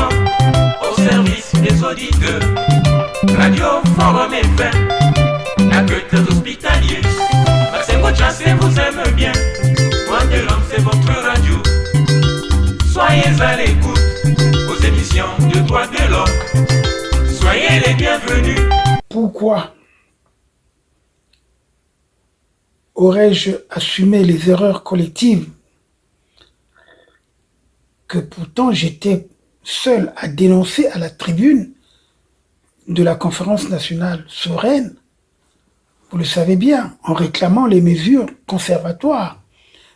l'homme, au service des auditeurs. Radio Forum FM, accueil hospitalier. Maxime Chasse vous aime bien. Voix de l'homme, c'est votre radio. Soyez à l'écoute aux émissions de Droits de l'homme. Soyez les bienvenus. Pourquoi aurais-je assumé les erreurs collectives que pourtant j'étais seul à dénoncer à la tribune de la conférence nationale souveraine? Vous le savez bien, en réclamant les mesures conservatoires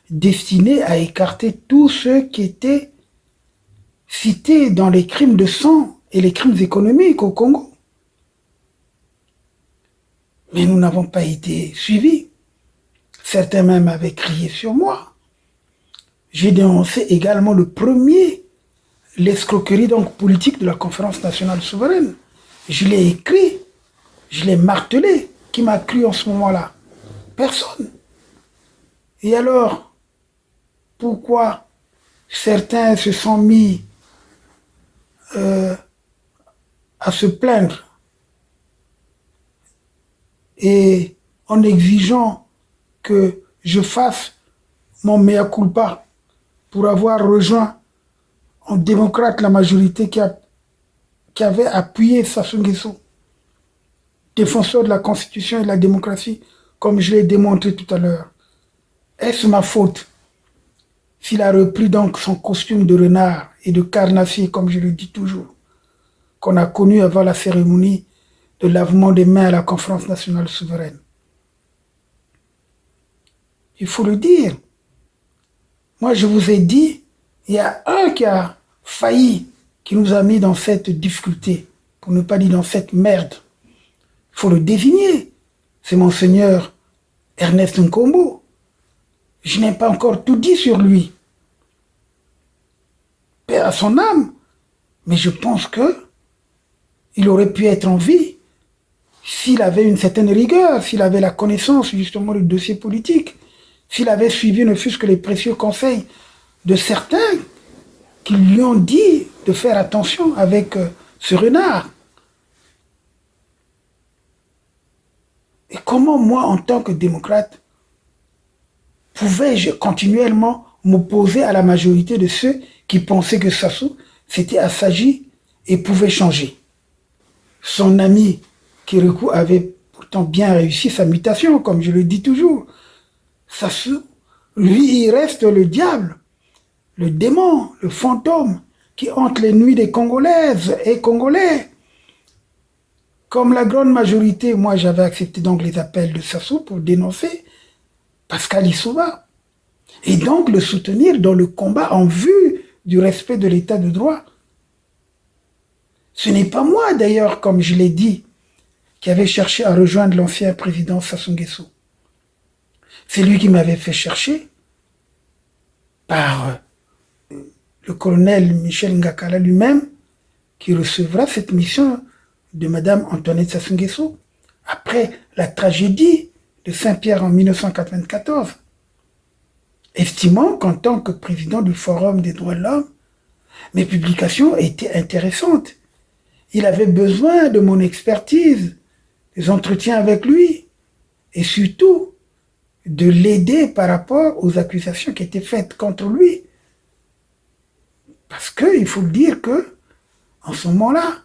destinées à écarter tous ceux qui étaient cités dans les crimes de sang et les crimes économiques au Congo. Mais nous n'avons pas été suivis. Certains même avaient crié sur moi. J'ai dénoncé également l'escroquerie donc politique de la conférence nationale souveraine. Je l'ai écrit, je l'ai martelé. Qui m'a cru en ce moment-là? Personne. Et alors, pourquoi certains se sont mis à se plaindre et en exigeant que je fasse mon mea culpa pour avoir rejoint en démocrate la majorité qui avait appuyé Sassou Nguesso, défenseur de la Constitution et de la démocratie, comme je l'ai démontré tout à l'heure? Est-ce ma faute s'il a repris donc son costume de renard et de carnassier, comme je le dis toujours, qu'on a connu avant la cérémonie de lavement des mains à la conférence nationale souveraine? Il faut le dire. Moi, je vous ai dit, il y a un qui a failli, qui nous a mis dans cette difficulté, pour ne pas dire dans cette merde. Il faut le désigner. C'est Monseigneur Ernest Nkombo. Je n'ai pas encore tout dit sur lui. Paix à son âme. Mais je pense que il aurait pu être en vie s'il avait une certaine rigueur, s'il avait la connaissance justement du dossier politique, s'il avait suivi ne fût-ce que les précieux conseils de certains qui lui ont dit de faire attention avec ce renard. Et comment moi, en tant que démocrate, pouvais-je continuellement m'opposer à la majorité de ceux qui pensaient que Sassou s'était assagi et pouvait changer? Son ami Kérékou avait pourtant bien réussi sa mutation, comme je le dis toujours. Sassou, lui, il reste le diable, le démon, le fantôme qui hante les nuits des Congolaises et Congolais. Comme la grande majorité, moi j'avais accepté donc les appels de Sassou pour dénoncer Pascal Lissouba et donc le soutenir dans le combat en vue du respect de l'état de droit. Ce n'est pas moi d'ailleurs, comme je l'ai dit, qui avait cherché à rejoindre l'ancien président Sassou Nguesso. C'est lui qui m'avait fait chercher par le colonel Michel Ngakala lui-même, qui recevra cette mission de Madame Antoinette Sassou Nguesso, après la tragédie de Saint-Pierre en 1994, estimant qu'en tant que président du Forum des droits de l'homme, mes publications étaient intéressantes. Il avait besoin de mon expertise, des entretiens avec lui, et surtout de l'aider par rapport aux accusations qui étaient faites contre lui. Parce qu'il faut le dire que, en ce moment-là,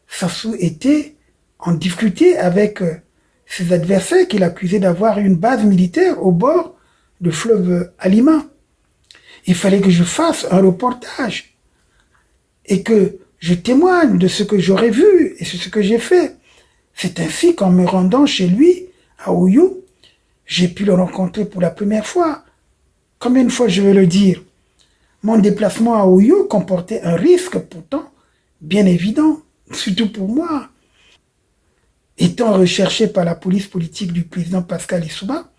Sassou était en difficulté avec ses adversaires qu'il accusait d'avoir une base militaire au bord du fleuve Alima. Il fallait que je fasse un reportage et que je témoigne de ce que j'aurais vu et de ce que j'ai fait. C'est ainsi qu'en me rendant chez lui, à Ouyou, j'ai pu le rencontrer pour la première fois. Combien de fois je vais le dire? Mon déplacement à Ouyou comportait un risque pourtant bien évident, surtout pour moi. Étant recherché par la police politique du président Pascal Lissouba,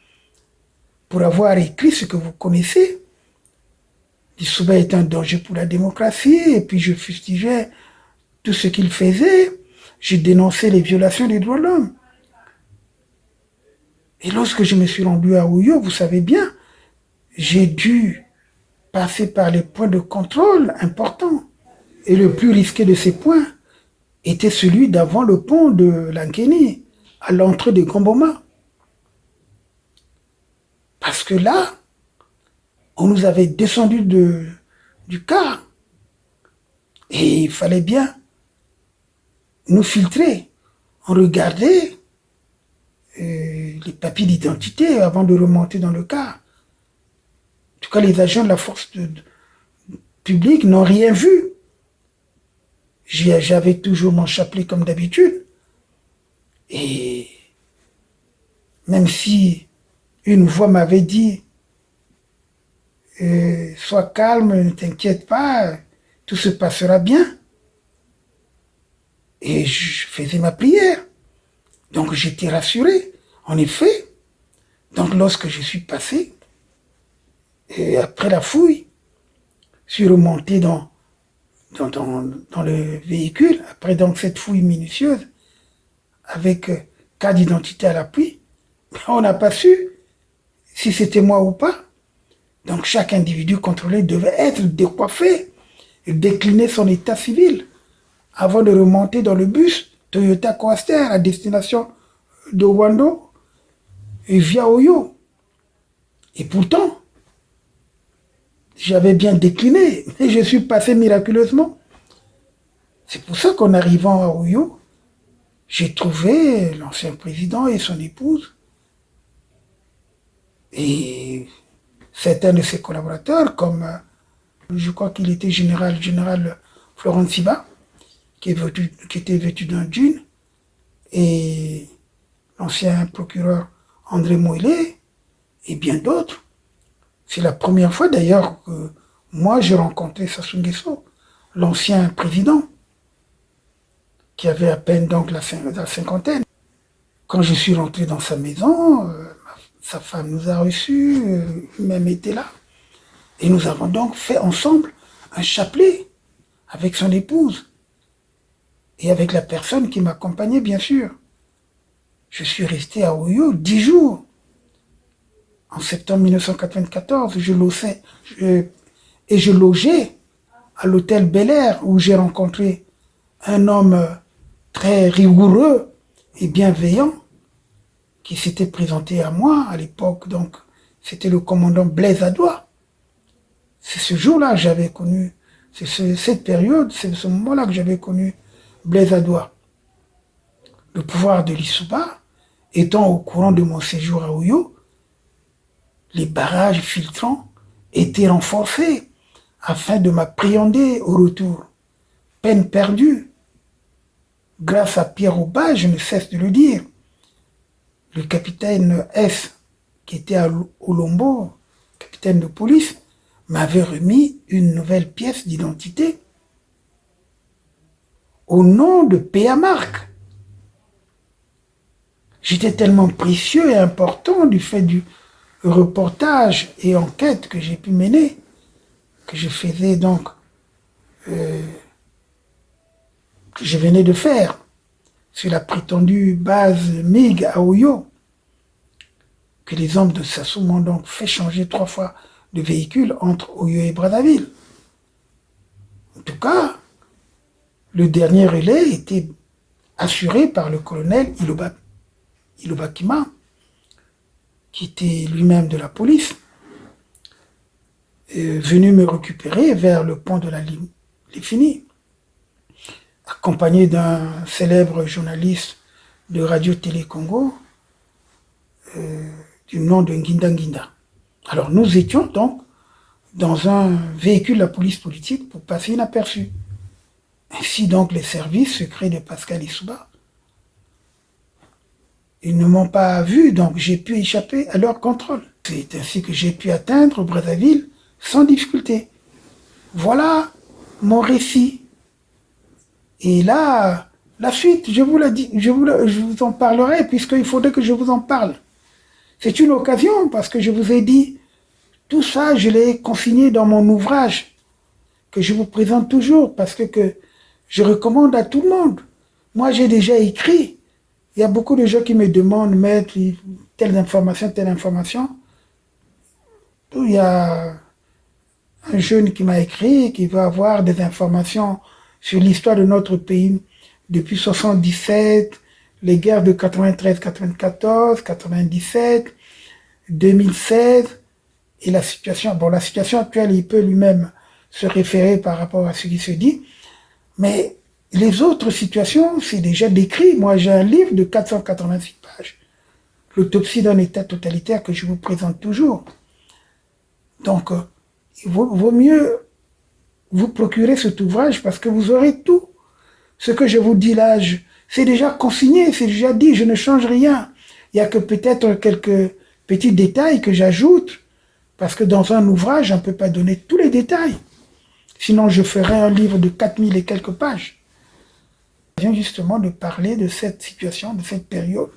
pour avoir écrit ce que vous connaissez, Lissouba est un danger pour la démocratie, et puis je fustigeais tout ce qu'il faisait, je dénonçais les violations des droits de l'homme. Et lorsque je me suis rendu à Ouyou, vous savez bien, j'ai dû passer par les points de contrôle importants. Et le plus risqué de ces points était celui d'avant le pont de Lankeni, à l'entrée de Gomboma. Parce que là, on nous avait descendu du car. Et il fallait bien nous filtrer. On regardait les papiers d'identité avant de remonter dans le car. En tout cas, les agents de la force publique n'ont rien vu. J'avais toujours mon chapelet comme d'habitude. Et même si une voix m'avait dit sois calme, ne t'inquiète pas, tout se passera bien. Et je faisais ma prière. Donc j'étais rassuré. En effet, donc lorsque je suis passé, et après la fouille, je suis remonté dans le véhicule, après donc cette fouille minutieuse, avec carte d'identité à l'appui, on n'a pas su si c'était moi ou pas. Donc chaque individu contrôlé devait être décoiffé et décliner son état civil avant de remonter dans le bus Toyota Coaster à destination de Wando et via Oyo. Et pourtant, j'avais bien décliné, mais je suis passé miraculeusement. C'est pour ça qu'en arrivant à Oyo, j'ai trouvé l'ancien président et son épouse et certains de ses collaborateurs, comme je crois qu'il était général Florent Siba, qui était vêtu d'un jean, et l'ancien procureur André Moïlé, et bien d'autres. C'est la première fois d'ailleurs que moi j'ai rencontré Sassou Nguesso, l'ancien président, qui avait à peine donc la cinquantaine. Quand je suis rentré dans sa maison, sa femme nous a reçus, même était là. Et nous avons donc fait ensemble un chapelet avec son épouse et avec la personne qui m'accompagnait, bien sûr. Je suis resté à Oyo 10 jours. En septembre 1994, je logeais à l'hôtel Bel Air où j'ai rencontré un homme très rigoureux et bienveillant qui s'était présenté à moi à l'époque. Donc, c'était le commandant Blaise Adoua. C'est ce jour-là que j'avais connu, cette période, c'est ce moment-là que j'avais connu Blaise Adoua. Le pouvoir de l'Issouba, étant au courant de mon séjour à Oyo, les barrages filtrants étaient renforcés afin de m'appréhender au retour. Peine perdue. Grâce à Pierre Auba, je ne cesse de le dire. Le capitaine S, qui était à Olombo, capitaine de police, m'avait remis une nouvelle pièce d'identité au nom de P.A. Marc. J'étais tellement précieux et important du fait du reportage et enquête que j'ai pu mener, que je faisais donc, que je venais de faire sur la prétendue base MiG à Oyo, que les hommes de Sassou m'ont donc fait changer 3 fois de véhicule entre Oyo et Brazzaville. En tout cas, le dernier relais était assuré par le colonel Iloba Kima, qui était lui-même de la police, venu me récupérer vers le pont de la Lifini, accompagné d'un célèbre journaliste de Radio-Télé Congo du nom de Nginda Nginda. Alors nous étions donc dans un véhicule de la police politique pour passer inaperçus. Ainsi donc les services secrets de Pascal Issouba. Ils ne m'ont pas vu, donc j'ai pu échapper à leur contrôle. C'est ainsi que j'ai pu atteindre Brazzaville sans difficulté. Voilà mon récit. Et là, la suite, je vous en parlerai, puisqu'il faudrait que je vous en parle. C'est une occasion, parce que je vous ai dit, tout ça, je l'ai consigné dans mon ouvrage, que je vous présente toujours, parce que je recommande à tout le monde. Moi, j'ai déjà écrit. Il y a beaucoup de gens qui me demandent, maître, telle information, telle information. Il y a un jeune qui m'a écrit, qui veut avoir des informations sur l'histoire de notre pays depuis 77, les guerres de 93, 94, 97, 2016, et la situation. Bon, la situation actuelle, il peut lui-même se référer par rapport à ce qui se dit, mais les autres situations, c'est déjà décrit. Moi, j'ai un livre de 486 pages, L'autopsie d'un État totalitaire, que je vous présente toujours. Donc, il vaut mieux vous procurer cet ouvrage parce que vous aurez tout. Ce que je vous dis là, c'est déjà consigné, c'est déjà dit, je ne change rien. Il n'y a que peut-être quelques petits détails que j'ajoute, parce que dans un ouvrage, on ne peut pas donner tous les détails. Sinon, je ferais un livre de 4000 et quelques pages. Je viens justement de parler de cette situation, de cette période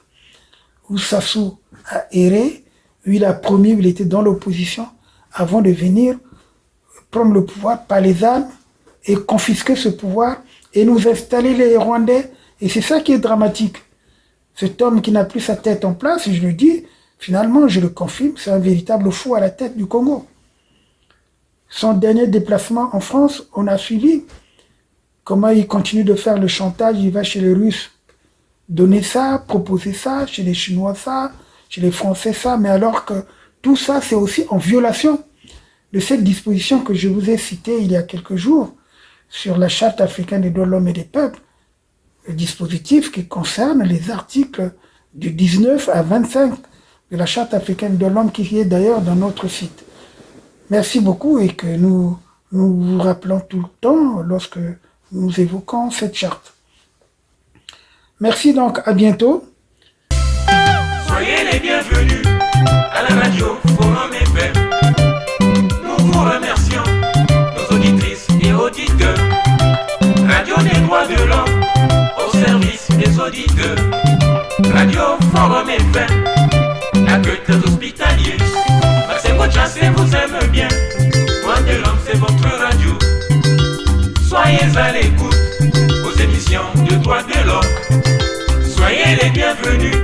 où Sassou a erré, où il a promis, où il était dans l'opposition, avant de venir prendre le pouvoir par les armes et confisquer ce pouvoir et nous installer les Rwandais. Et c'est ça qui est dramatique. Cet homme qui n'a plus sa tête en place, et je le dis, finalement, je le confirme, c'est un véritable fou à la tête du Congo. Son dernier déplacement en France, on a suivi comment il continue de faire le chantage, il va chez les Russes donner ça, proposer ça, chez les Chinois ça, chez les Français ça, mais alors que tout ça, c'est aussi en violation de cette disposition que je vous ai citée il y a quelques jours sur la Charte africaine des droits de l'homme et des peuples, le dispositif qui concerne les articles du 19 à 25 de la Charte africaine des droits de l'homme qui est d'ailleurs dans notre site. Merci beaucoup et que nous vous rappelons tout le temps lorsque nous évoquons cette charte. Merci donc, à bientôt. Soyez les bienvenus à la radio Forum FM. Nous vous remercions, nos auditrices et auditeurs. Radio des droits de l'homme au service des auditeurs. Radio Forum FM, accueil hospitalier. Maxime Chancé vous aime bien. Droits de l'homme, c'est votre radio. Soyez à l'écoute aux émissions de droits de l'homme. Soyez les bienvenus.